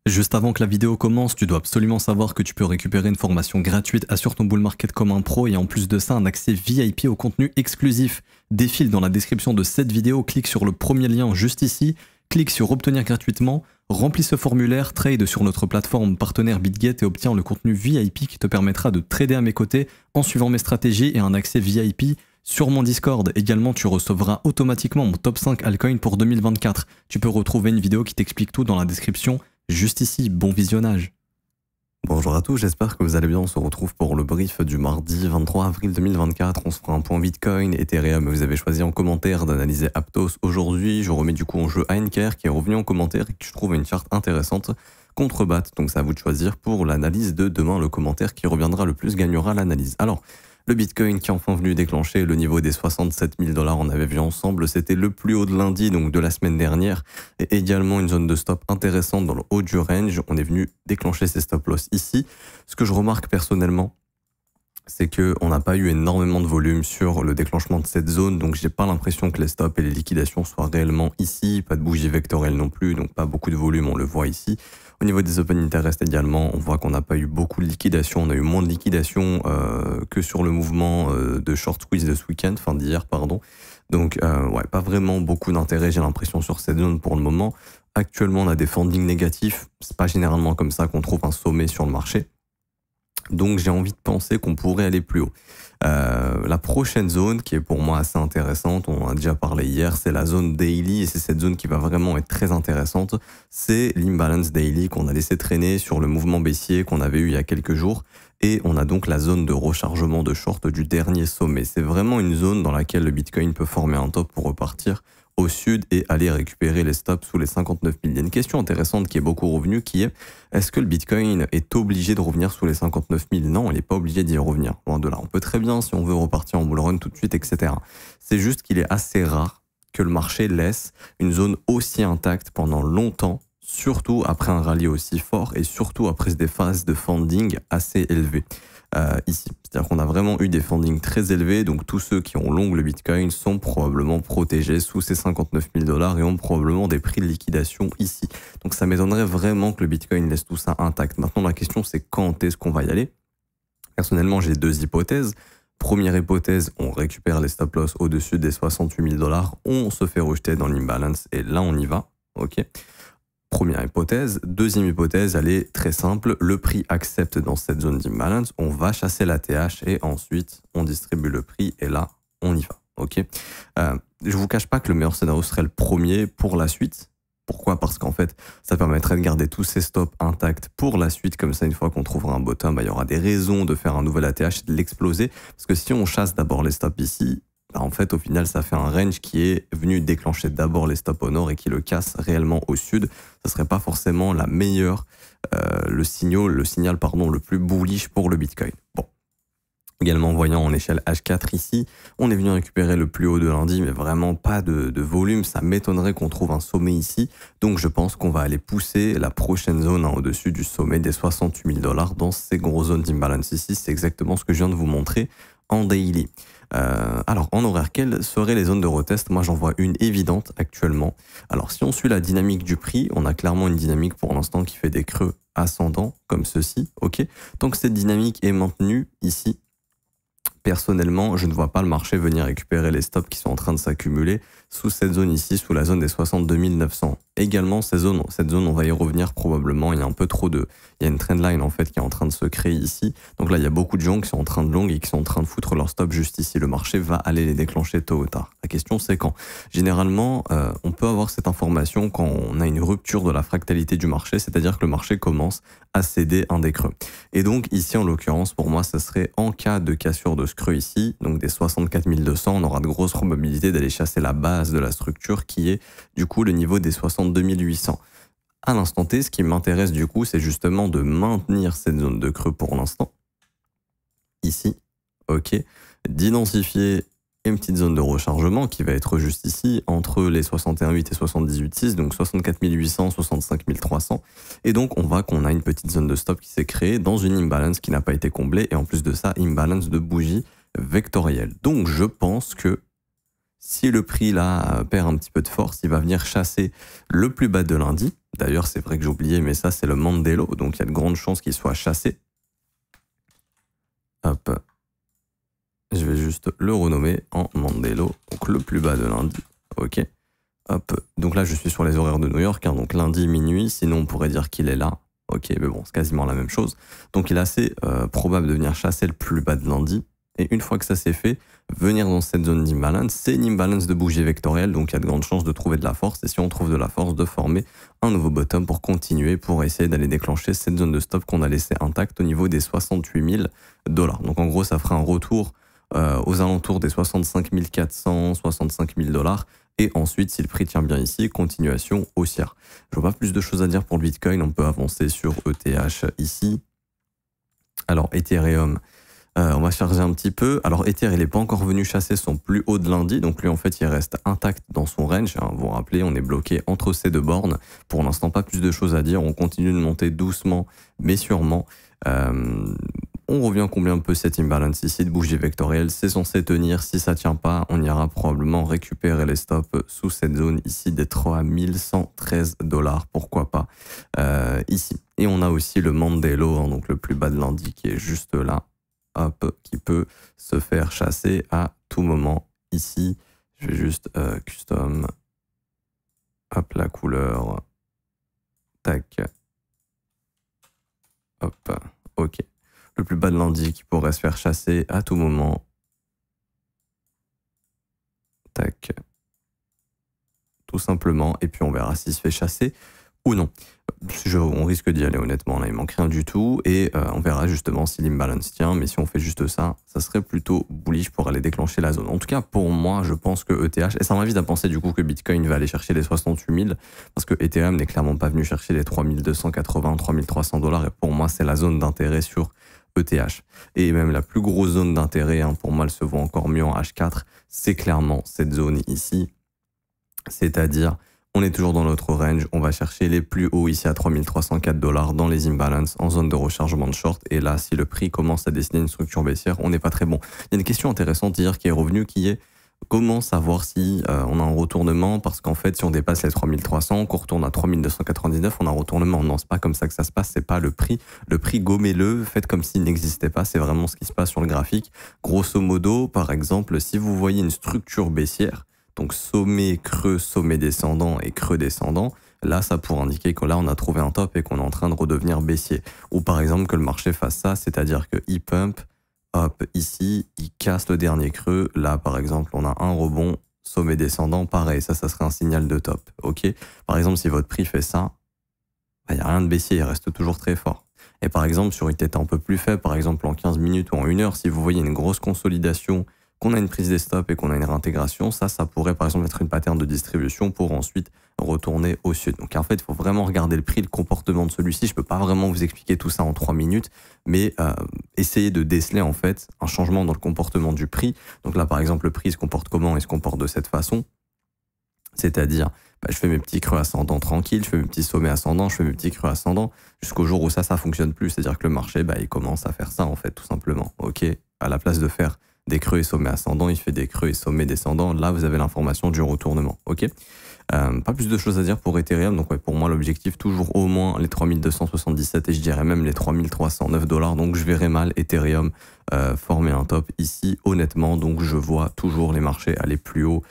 Juste avant que la vidéo commence, tu dois absolument savoir que tu peux récupérer une formation gratuite Assure ton bull market comme un pro et en plus de ça un accès VIP au contenu exclusif. Défile dans la description de cette vidéo, clique sur le premier lien juste ici, clique sur obtenir gratuitement, remplis ce formulaire, trade sur notre plateforme partenaire BitGet et obtiens le contenu VIP qui te permettra de trader à mes côtés en suivant mes stratégies et un accès VIP sur mon Discord. Également, tu recevras automatiquement mon top 5 altcoins pour 2024. Tu peux retrouver une vidéo qui t'explique tout dans la description. Juste ici, bon visionnage. Bonjour à tous, j'espère que vous allez bien. On se retrouve pour le brief du mardi 23 avril 2024. On se fera un point Bitcoin, Ethereum. Vous avez choisi en commentaire d'analyser Aptos aujourd'hui. Je remets du coup en jeu Ainker qui est revenu en commentaire et que je trouve une charte intéressante contre BAT. Donc c'est à vous de choisir pour l'analyse de demain. Le commentaire qui reviendra le plus gagnera l'analyse. Alors, le Bitcoin qui est enfin venu déclencher le niveau des 67 000 $, on avait vu ensemble, c'était le plus haut de lundi, donc de la semaine dernière, et également une zone de stop intéressante dans le haut du range. On est venu déclencher ces stop loss ici. Ce que je remarque personnellement, c'est qu'on n'a pas eu énormément de volume sur le déclenchement de cette zone, donc j'ai pas l'impression que les stops et les liquidations soient réellement ici, pas de bougie vectorielle non plus, donc pas beaucoup de volume, on le voit ici. Au niveau des open interest également, on voit qu'on n'a pas eu beaucoup de liquidations, on a eu moins de liquidations que sur le mouvement de short squeeze de ce week-end, enfin d'hier pardon. Donc ouais, pas vraiment beaucoup d'intérêt j'ai l'impression sur cette zone pour le moment. Actuellement on a des fundings négatifs, c'est pas généralement comme ça qu'on trouve un sommet sur le marché. Donc j'ai envie de penser qu'on pourrait aller plus haut. La prochaine zone qui est pour moi assez intéressante, on en a déjà parlé hier, c'est la zone daily et c'est cette zone qui va vraiment être très intéressante. C'est l'imbalance daily qu'on a laissé traîner sur le mouvement baissier qu'on avait eu il y a quelques jours. Et on a donc la zone de rechargement de short du dernier sommet. C'est vraiment une zone dans laquelle le Bitcoin peut former un top pour repartir au sud et aller récupérer les stops sous les 59 000. Il y a une question intéressante qui est beaucoup revenue qui est: est-ce que le Bitcoin est obligé de revenir sous les 59 000? Non, il n'est pas obligé d'y revenir. Loin de là. On peut très bien, si on veut repartir en bull run tout de suite, etc. C'est juste qu'il est assez rare que le marché laisse une zone aussi intacte pendant longtemps, surtout après un rallye aussi fort et surtout après des phases de funding assez élevées. Ici. C'est-à-dire qu'on a vraiment eu des fundings très élevés, donc tous ceux qui ont long le Bitcoin sont probablement protégés sous ces 59 000 $ et ont probablement des prix de liquidation ici. Donc ça m'étonnerait vraiment que le Bitcoin laisse tout ça intact. Maintenant la question c'est quand est-ce qu'on va y aller? Personnellement j'ai deux hypothèses. Première hypothèse, on récupère les stop loss au-dessus des 68 000 $, on se fait rejeter dans l'imbalance et là on y va. Ok. Première hypothèse. Deuxième hypothèse, elle est très simple. Le prix accepte dans cette zone d'imbalance. On va chasser la TH et ensuite on distribue le prix et là on y va. Ok. Je vous cache pas que le meilleur scénario serait le premier pour la suite. Pourquoi? Parce qu'en fait, ça permettrait de garder tous ces stops intacts pour la suite. Comme ça, une fois qu'on trouvera un bottom, il y aura des raisons de faire un nouvel ATH et de l'exploser. Parce que si on chasse d'abord les stops ici, en fait, au final, ça fait un range qui est venu déclencher d'abord les stops au nord et qui le casse réellement au sud. Ça serait pas forcément la meilleure, le signal, le plus bullish pour le Bitcoin. Bon. Également, voyant en échelle H4 ici, on est venu récupérer le plus haut de lundi, mais vraiment pas de volume. Ça m'étonnerait qu'on trouve un sommet ici. Donc, je pense qu'on va aller pousser la prochaine zone au-dessus du sommet des 68 000 $ dans ces grosses zones d'imbalance ici. C'est exactement ce que je viens de vous montrer en daily. Alors, en horaire, quelles seraient les zones de retest? Moi, j'en vois une évidente actuellement. Alors, si on suit la dynamique du prix, on a clairement une dynamique pour l'instant qui fait des creux ascendants, comme ceci, ok? Tant que cette dynamique est maintenue ici, personnellement, je ne vois pas le marché venir récupérer les stops qui sont en train de s'accumuler sous cette zone ici, sous la zone des 62 900. Également, cette zone, on va y revenir probablement. Il y a un peu trop de... Il y a une trendline en fait qui est en train de se créer ici. Donc là, il y a beaucoup de gens qui sont en train de long et qui sont en train de foutre leur stop juste ici. Le marché va aller les déclencher tôt ou tard. La question, c'est quand. Généralement, on peut avoir cette information quand on a une rupture de la fractalité du marché, c'est-à-dire que le marché commence à céder un des creux. Et donc ici, en l'occurrence, pour moi, ça serait en cas de cassure de ce creux ici, donc des 64 200, on aura de grosses probabilités d'aller chasser la base de la structure qui est du coup le niveau des 62 800. À l'instant T, ce qui m'intéresse du coup, c'est justement de maintenir cette zone de creux pour l'instant. Ici, ok, d'identifier une petite zone de rechargement qui va être juste ici, entre les 61,8 et 78,6, donc 64 800, 65 300. Et donc, on voit qu'on a une petite zone de stop qui s'est créée dans une imbalance qui n'a pas été comblée, et en plus de ça, imbalance de bougie vectorielle. Donc, je pense que si le prix là perd un petit peu de force, il va venir chasser le plus bas de lundi, D'ailleurs, c'est vrai que j'ai oublié, mais ça, c'est le Mandelo. Donc, il y a de grandes chances qu'il soit chassé. Hop. Je vais juste le renommer en Mandelo. Donc, le plus bas de lundi. OK. Hop. Donc là, je suis sur les horaires de New York. Hein, donc, lundi, minuit. Sinon, on pourrait dire qu'il est là. OK, mais bon, c'est quasiment la même chose. Donc, il est assez probable de venir chasser le plus bas de lundi. Et une fois que ça s'est fait, venir dans cette zone d'imbalance, c'est une imbalance de bougie vectorielle, donc il y a de grandes chances de trouver de la force, et si on trouve de la force, de former un nouveau bottom pour continuer, pour essayer d'aller déclencher cette zone de stop qu'on a laissée intacte au niveau des 68 000 $. Donc en gros, ça fera un retour aux alentours des 65 400, 65 000 $, et ensuite, si le prix tient bien ici, continuation haussière. Je vois pas plus de choses à dire pour le Bitcoin, on peut avancer sur ETH ici. Alors, Ethereum... on va charger un petit peu. Alors, Ether, il n'est pas encore venu chasser son plus haut de lundi. Donc, lui, en fait, il reste intact dans son range. Hein, vous vous rappelez, on est bloqué entre ces deux bornes. Pour l'instant, pas plus de choses à dire. On continue de monter doucement, mais sûrement. On revient combien un peu cette imbalance ici de bougie vectorielle. C'est censé tenir. Si ça tient pas, on ira probablement récupérer les stops sous cette zone ici des 3113 $. Pourquoi pas ici. Et on a aussi le Mandelo, hein, donc le plus bas de lundi qui est juste là. Hop, qui peut se faire chasser à tout moment. Ici, je vais juste custom, hop, la couleur, tac, hop, ok. Le plus bas de lundi qui pourrait se faire chasser à tout moment. Tac, tout simplement, et puis on verra s'il se fait chasser ou non. On risque d'y aller honnêtement, là il manque rien du tout et on verra justement si l'imbalance tient, mais si on fait juste ça, ça serait plutôt bullish pour aller déclencher la zone. En tout cas pour moi je pense que ETH, et ça m'invite à penser du coup que Bitcoin va aller chercher les 68 000 parce que Ethereum n'est clairement pas venu chercher les 3280, 3300 $, et pour moi c'est la zone d'intérêt sur ETH. Et même la plus grosse zone d'intérêt, hein, pour moi elle se voit encore mieux en H4, c'est clairement cette zone ici, c'est-à-dire on est toujours dans notre range, on va chercher les plus hauts ici à 3304 $ dans les imbalances en zone de rechargement de short. Et là, si le prix commence à dessiner une structure baissière, on n'est pas très bon. Il y a une question intéressante hier qui est revenue qui est comment savoir si on a un retournement, parce qu'en fait, si on dépasse les 3300, qu'on retourne à 3299, on a un retournement. Non, c'est pas comme ça que ça se passe, c'est pas le prix. Le prix, gommez-le, faites comme s'il n'existait pas, c'est vraiment ce qui se passe sur le graphique. Grosso modo, par exemple, si vous voyez une structure baissière, donc sommet, creux, sommet descendant et creux descendant, là ça pourrait indiquer que là on a trouvé un top et qu'on est en train de redevenir baissier. Ou par exemple que le marché fasse ça, c'est-à-dire que il pump, hop, ici, il casse le dernier creux, là par exemple on a un rebond, sommet descendant, pareil, ça serait un signal de top. Ok. Par exemple si votre prix fait ça, il n'y a rien de baissier, il reste toujours très fort. Et par exemple sur une tête un peu plus faible, par exemple en 15 minutes ou en 1 heure, si vous voyez une grosse consolidation, qu'on a une prise des stops et qu'on a une réintégration, ça pourrait par exemple être une pattern de distribution pour ensuite retourner au sud. Donc en fait, il faut vraiment regarder le prix, le comportement de celui-ci. Je peux pas vraiment vous expliquer tout ça en 3 minutes, mais essayer de déceler en fait un changement dans le comportement du prix. Donc là, par exemple, le prix se comporte comment? Il se comporte de cette façon. C'est-à-dire, je fais mes petits creux ascendants tranquilles, je fais mes petits sommets ascendants, je fais mes petits creux ascendants, jusqu'au jour où ça fonctionne plus. C'est-à-dire que le marché, il commence à faire ça en fait, tout simplement. Ok, à la place de faire des creux et sommets ascendants, il fait des creux et sommets descendants. Là, vous avez l'information du retournement. Ok. Pas plus de choses à dire pour Ethereum. Donc, ouais, pour moi, l'objectif, toujours au moins les 3277 et je dirais même les 3309 $. Donc, je verrai mal Ethereum former un top ici, honnêtement. Donc, je vois toujours les marchés aller plus haut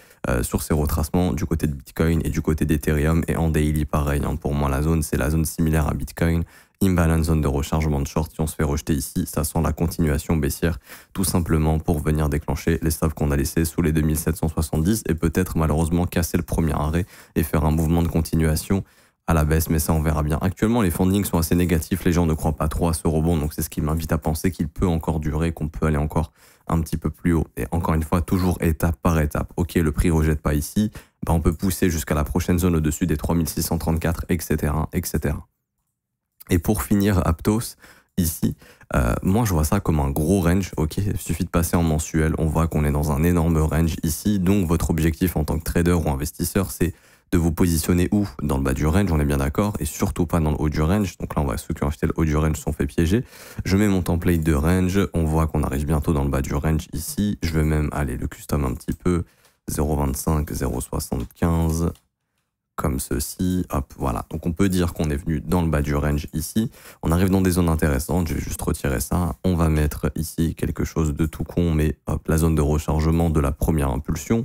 sur ces retracements du côté de Bitcoin et du côté d'Ethereum. Et en daily, pareil. Hein, pour moi, la zone, c'est la zone similaire à Bitcoin. Imbalance, zone de rechargement de short. Si on se fait rejeter ici, ça sent la continuation baissière, tout simplement pour venir déclencher les stops qu'on a laissés sous les 2770 et peut-être malheureusement casser le premier arrêt et faire un mouvement de continuation à la baisse, mais ça on verra bien. Actuellement, les fundings sont assez négatifs, les gens ne croient pas trop à ce rebond, donc c'est ce qui m'invite à penser qu'il peut encore durer, qu'on peut aller encore un petit peu plus haut. Et encore une fois, toujours étape par étape. Ok, le prix ne rejette pas ici, on peut pousser jusqu'à la prochaine zone au-dessus des 3634, etc., etc. Et pour finir, Aptos, ici, moi je vois ça comme un gros range, ok, il suffit de passer en mensuel, on voit qu'on est dans un énorme range ici, donc votre objectif en tant que trader ou investisseur, c'est de vous positionner où? Dans le bas du range, on est bien d'accord, et surtout pas dans le haut du range. Donc là, ceux qui ont acheté le haut du range sont fait piéger. Je mets mon template de range, on voit qu'on arrive bientôt dans le bas du range ici, je vais même aller le custom un petit peu, 0,25, 0,75, comme ceci, hop, voilà. Donc on peut dire qu'on est venu dans le bas du range ici. On arrive dans des zones intéressantes, je vais juste retirer ça. On va mettre ici quelque chose de tout con, mais hop, la zone de rechargement de la première impulsion.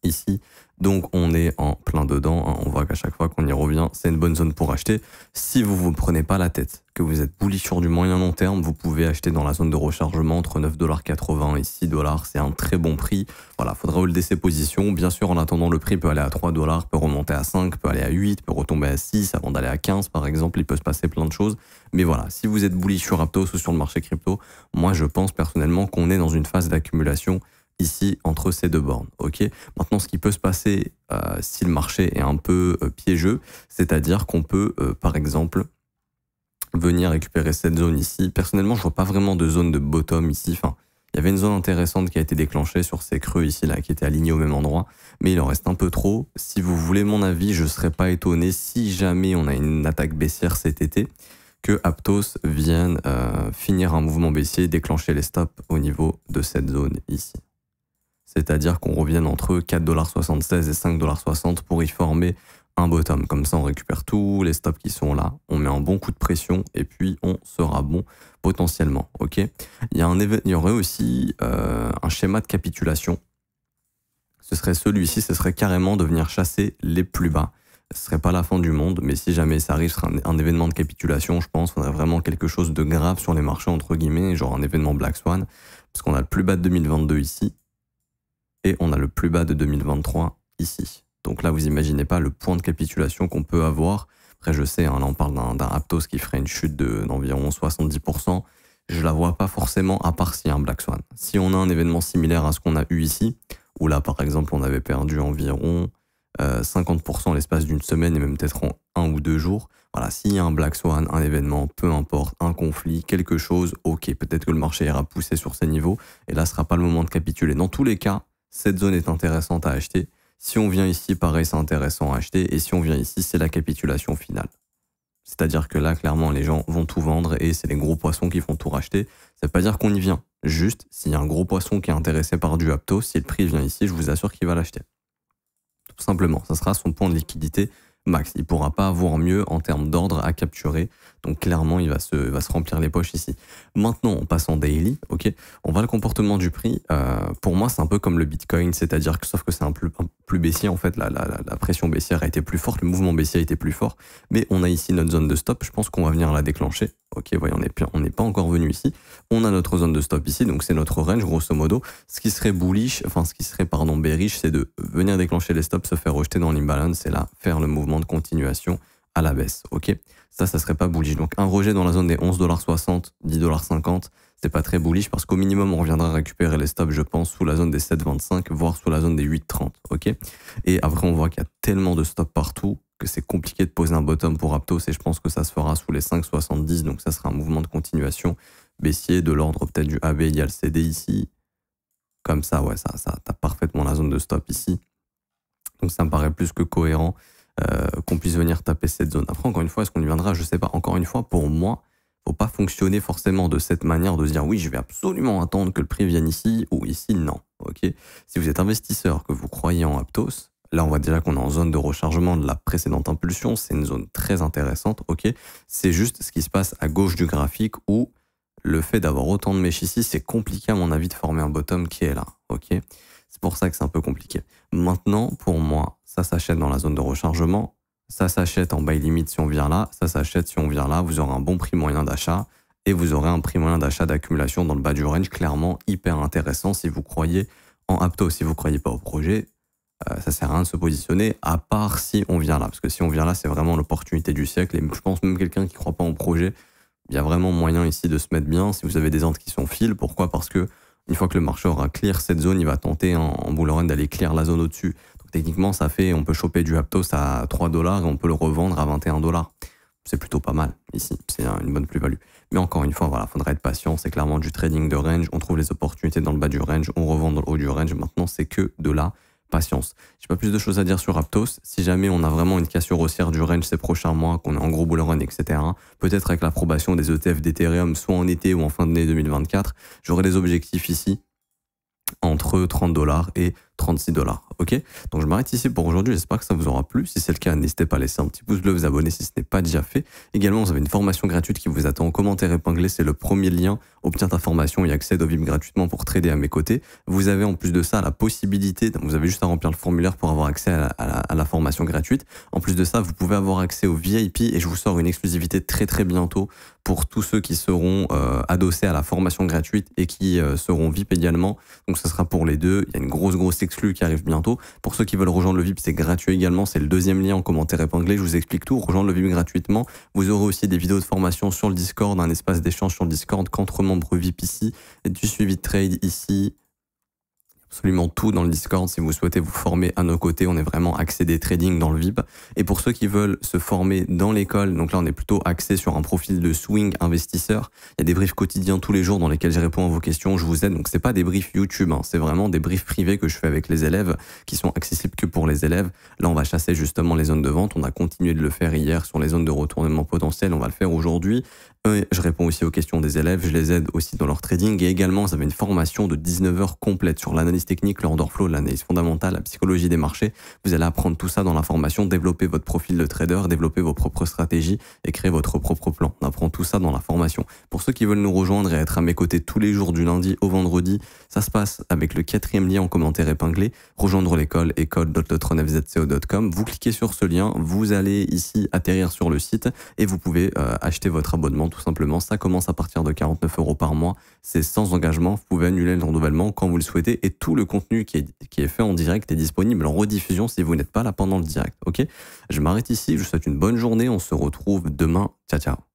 Ici, donc on est en plein dedans, hein. On voit qu'à chaque fois qu'on y revient, c'est une bonne zone pour acheter. Si vous vous prenez pas la tête, que vous êtes bullish sur du moyen long terme, vous pouvez acheter dans la zone de rechargement entre 9,80 $ et 6 $. C'est un très bon prix. Voilà, faudra holder ses positions. Bien sûr, en attendant, le prix peut aller à 3 $, peut remonter à 5, peut aller à 8, peut retomber à 6 avant d'aller à 15 par exemple. Il peut se passer plein de choses. Mais voilà, si vous êtes bullish sur Aptos ou sur le marché crypto, moi je pense personnellement qu'on est dans une phase d'accumulation ici entre ces deux bornes. Ok. Maintenant, ce qui peut se passer si le marché est un peu piégeux, c'est-à-dire qu'on peut par exemple venir récupérer cette zone ici. Personnellement, je vois pas vraiment de zone de bottom ici. Enfin, il y avait une zone intéressante qui a été déclenchée sur ces creux ici là, qui étaient alignés au même endroit, mais il en reste un peu trop. Si vous voulez mon avis, je serais pas étonné si jamais on a une attaque baissière cet été, que Aptos vienne finir un mouvement baissier et déclencher les stops au niveau de cette zone ici. C'est-à-dire qu'on revienne entre 4,76 $ et 5,60 $ pour y former un bottom. Comme ça, on récupère tous les stops qui sont là, on met un bon coup de pression et puis on sera bon potentiellement. Ok. Il y aurait aussi un schéma de capitulation. Ce serait celui-ci, ce serait carrément de venir chasser les plus bas. Ce serait pas la fin du monde, mais si jamais ça arrive, ce serait un événement de capitulation, je pense. Il faudrait vraiment quelque chose de grave sur les marchés, entre guillemets, genre un événement Black Swan, parce qu'on a le plus bas de 2022 ici. Et on a le plus bas de 2023 ici. Donc là, vous imaginez pas le point de capitulation qu'on peut avoir. Après, je sais, hein, là, on parle d'un Aptos qui ferait une chute d'environ 70%. Je la vois pas forcément, à part s'il y a un Black Swan. Si on a un événement similaire à ce qu'on a eu ici, où là, par exemple, on avait perdu environ 50% l'espace d'une semaine et même peut-être en 1 ou 2 jours. Voilà, s'il y a un Black Swan, un événement, peu importe, un conflit, quelque chose, ok, peut-être que le marché ira pousser sur ces niveaux et là, ce sera pas le moment de capituler. Dans tous les cas, cette zone est intéressante à acheter. Si on vient ici, pareil, c'est intéressant à acheter. Et si on vient ici, c'est la capitulation finale. C'est-à-dire que là, clairement, les gens vont tout vendre et c'est les gros poissons qui vont tout racheter. Ça veut pas dire qu'on y vient. Juste, s'il y a un gros poisson qui est intéressé par du Aptos, si le prix vient ici, je vous assure qu'il va l'acheter. Tout simplement, ça sera son point de liquidité max. Il ne pourra pas avoir mieux en termes d'ordre à capturer. Donc clairement, il va se remplir les poches ici. Maintenant, on passe en daily. Ok, on voit le comportement du prix. Pour moi, c'est un peu comme le Bitcoin, c'est-à-dire que sauf que c'est un plus baissier. En fait, la pression baissière a été plus forte, le mouvement baissier a été plus fort. Mais on a ici notre zone de stop. Je pense qu'on va venir la déclencher. Ok, voyez, on n'est pas encore venu ici. On a notre zone de stop ici, donc c'est notre range grosso modo. Ce qui serait bullish, enfin ce qui serait pardon bearish, c'est de venir déclencher les stops, se faire rejeter dans l'imbalance et là faire le mouvement de continuation à la baisse. Ok, ça serait pas bullish. Donc un rejet dans la zone des 11,60 $, 10,50 $, c'est pas très bullish parce qu'au minimum on reviendra récupérer les stops, je pense, sous la zone des 7,25 $, voire sous la zone des 8,30 $. Ok, et après on voit qu'il y a tellement de stops partout que c'est compliqué de poser un bottom pour Aptos et je pense que ça se fera sous les 5,70 $, donc ça sera un mouvement de continuation baissier de l'ordre peut-être du AB égale CD ici. Comme ça, ouais, ça tape parfaitement la zone de stop ici. Donc ça me paraît plus que cohérent qu'on puisse venir taper cette zone. Après, encore une fois, est-ce qu'on y viendra? Je sais pas. Encore une fois, pour moi, faut pas fonctionner forcément de cette manière de se dire oui, je vais absolument attendre que le prix vienne ici ou ici, non. Ok. Si vous êtes investisseur, que vous croyez en Aptos, là, on voit déjà qu'on est en zone de rechargement de la précédente impulsion. C'est une zone très intéressante. Ok. C'est juste ce qui se passe à gauche du graphique où le fait d'avoir autant de mèches ici, c'est compliqué à mon avis de former un bottom qui est là. Ok. C'est pour ça que c'est un peu compliqué. Maintenant, pour moi, ça s'achète dans la zone de rechargement. Ça s'achète en buy limit si on vient là. Ça s'achète si on vient là. Vous aurez un bon prix moyen d'achat. Et vous aurez un prix moyen d'achat d'accumulation dans le bas du range. Clairement, hyper intéressant si vous croyez en Aptos. Si vous croyez pas au projet, ça sert à rien de se positionner, à part si on vient là. Parce que si on vient là, c'est vraiment l'opportunité du siècle. Et je pense même quelqu'un qui croit pas au projet, il y a vraiment moyen ici de se mettre bien. Si vous avez des ordres qui sont files, pourquoi? Parce que une fois que le marché aura clear cette zone, il va tenter en bull run d'aller clear la zone au-dessus. Donc techniquement, ça fait, on peut choper du Aptos à 3 $ et on peut le revendre à 21 $. C'est plutôt pas mal ici, c'est une bonne plus-value. Mais encore une fois, voilà, faudra être patient. C'est clairement du trading de range. On trouve les opportunités dans le bas du range, on revend dans le haut du range. Maintenant, c'est que de la patience. J'ai pas plus de choses à dire sur Aptos. Si jamais on a vraiment une cassure haussière du range ces prochains mois, qu'on est en gros bull run, etc., peut-être avec l'approbation des ETF d'Ethereum, soit en été ou en fin d'année 2024, j'aurai des objectifs ici entre 30 $ et $36. Ok, donc je m'arrête ici pour aujourd'hui. J'espère que ça vous aura plu. Si c'est le cas, n'hésitez pas à laisser un petit pouce bleu, vous abonner si ce n'est pas déjà fait. Également, vous avez une formation gratuite qui vous attend en commentaire épinglé. C'est le premier lien. Obtiens ta formation et accède au VIP gratuitement pour trader à mes côtés. Vous avez en plus de ça la possibilité, donc vous avez juste à remplir le formulaire pour avoir accès à la formation gratuite. En plus de ça, vous pouvez avoir accès au VIP et je vous sors une exclusivité très bientôt pour tous ceux qui seront adossés à la formation gratuite et qui seront VIP également. Donc ce sera pour les deux. Il y a une grosse exclue qui arrive bientôt. Pour ceux qui veulent rejoindre le VIP, c'est gratuit également. C'est le deuxième lien en commentaire épinglé. Je vous explique tout. Rejoindre le VIP gratuitement. Vous aurez aussi des vidéos de formation sur le Discord, un espace d'échange sur le Discord qu'entre membres VIP ici, et du suivi de trade ici. Absolument tout dans le Discord si vous souhaitez vous former à nos côtés. On est vraiment axé des trading dans le VIP. Et pour ceux qui veulent se former dans l'école, donc là on est plutôt axé sur un profil de swing investisseur. Il y a des briefs quotidiens tous les jours dans lesquels je réponds à vos questions, je vous aide. Donc c'est pas des briefs YouTube, hein, c'est vraiment des briefs privés que je fais avec les élèves qui sont accessibles que pour les élèves. Là on va chasser justement les zones de vente. On a continué de le faire hier sur les zones de retournement potentiel. On va le faire aujourd'hui. Je réponds aussi aux questions des élèves, je les aide aussi dans leur trading et également vous avez une formation de 19 heures complète sur l'analyse technique, le order flow, l'analyse fondamentale, la psychologie des marchés. Vous allez apprendre tout ça dans la formation, développer votre profil de trader, développer vos propres stratégies et créer votre propre plan. On apprend tout ça dans la formation. Pour ceux qui veulent nous rejoindre et être à mes côtés tous les jours du lundi au vendredi, ça se passe avec le 4e lien en commentaire épinglé, rejoindre l'école, école.letronfzco.com. Vous cliquez sur ce lien, vous allez ici atterrir sur le site et vous pouvez acheter votre abonnement tout simplement. Ça commence à partir de 49 € par mois. C'est sans engagement. Vous pouvez annuler le renouvellement quand vous le souhaitez et tout le contenu qui est fait en direct est disponible en rediffusion si vous n'êtes pas là pendant le direct. Ok, je m'arrête ici. Je vous souhaite une bonne journée. On se retrouve demain. Ciao.